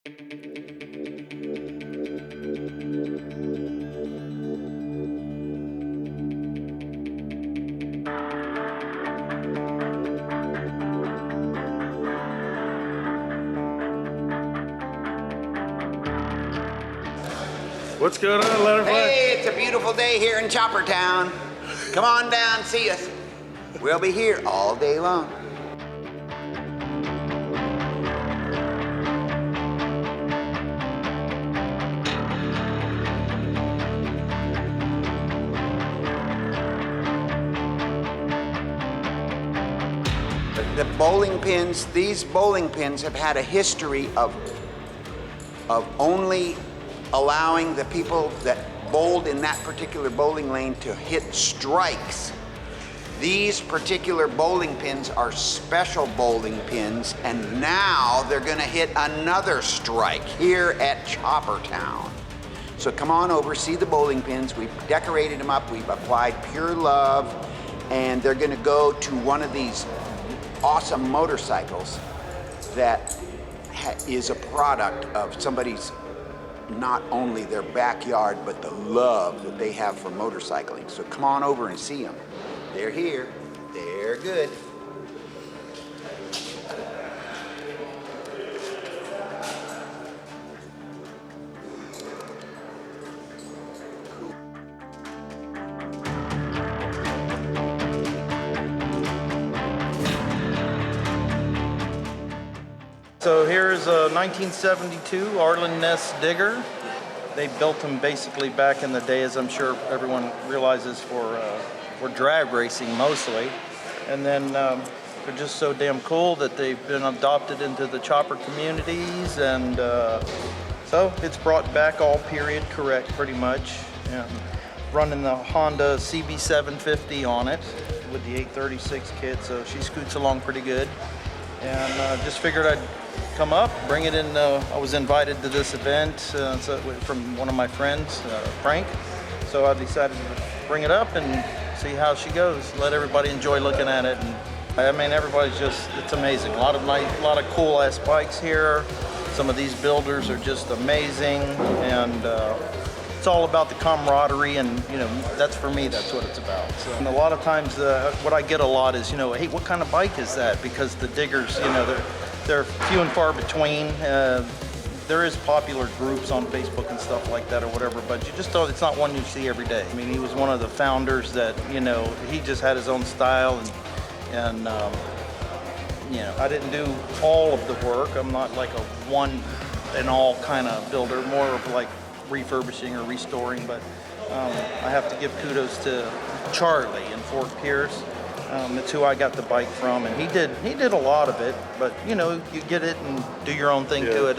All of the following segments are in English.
What's going on, Letterfly? Hey, it's a beautiful day here in Chopper Town. Come on down, see us. We'll be here all day long. The bowling pins, these bowling pins have had a history of only allowing the people that bowled in that particular bowling lane to hit strikes. These particular bowling pins are special bowling pins, and now they're gonna hit another strike here at Chopper Town. So come on over, see the bowling pins. We've decorated them up, we've applied pure love, and they're gonna go to one of these awesome motorcycles that is a product of somebody's, not only their backyard, but the love that they have for motorcycling. So come on over and see them. They're here, they're good. So here's a 1972 Arlen Ness Digger. They built them basically back in the day, as I'm sure everyone realizes, for drag racing mostly. And then they're just so damn cool that they've been adopted into the chopper communities, and so it's brought back all period correct pretty much. And running the Honda CB750 on it with the 836 kit, so she scoots along pretty good. And just figured I'd come up, bring it in. I was invited to this event from one of my friends, Frank. So I decided to bring it up and see how she goes. Let everybody enjoy looking at it. And I mean, everybody's it's amazing. A lot of cool ass bikes here. Some of these builders are just amazing, and it's all about the camaraderie, and that's, for me, that's what it's about. So, and a lot of times what I get a lot is, hey, what kind of bike is that? Because the diggers, they're few and far between. There is popular groups on Facebook and stuff like that or whatever, but you just don't, it's not one you see every day. I mean, he was one of the founders that, he just had his own style, and I didn't do all of the work. I'm not like a one and all kind of builder, more of like refurbishing or restoring, but I have to give kudos to Charlie in Fort Pierce. That's who I got the bike from, and he did a lot of it, but you get it and do your own thing to it.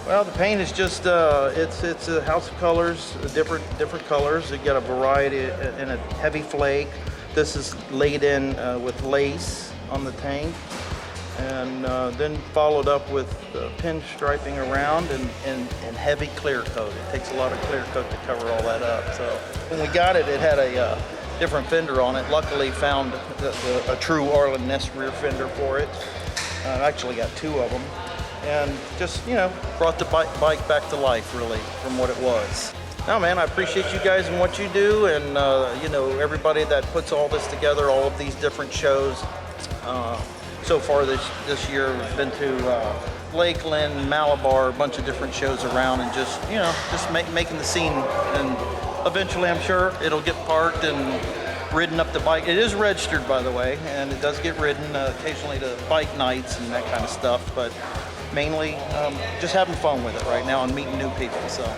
Well, the paint is just it's a house of colors, different colors. You get a variety in a heavy flake. This is laid in with lace on the tank, and then followed up with pinstriping around and heavy clear coat. It takes a lot of clear coat to cover all that up. So when we got it, it had a different fender on it. Luckily found a true Arlen Ness rear fender for it. I actually got two of them, and just brought the bike back to life, really, from what it was. No, man, I appreciate you guys and what you do, and everybody that puts all this together, all of these different shows. So far this year, we've been to Lakeland, Malabar, a bunch of different shows around, and just making the scene. And eventually, I'm sure it'll get parked and ridden up the bike. It is registered, by the way, and it does get ridden occasionally to bike nights and that kind of stuff. But mainly, just having fun with it right now and meeting new people. So.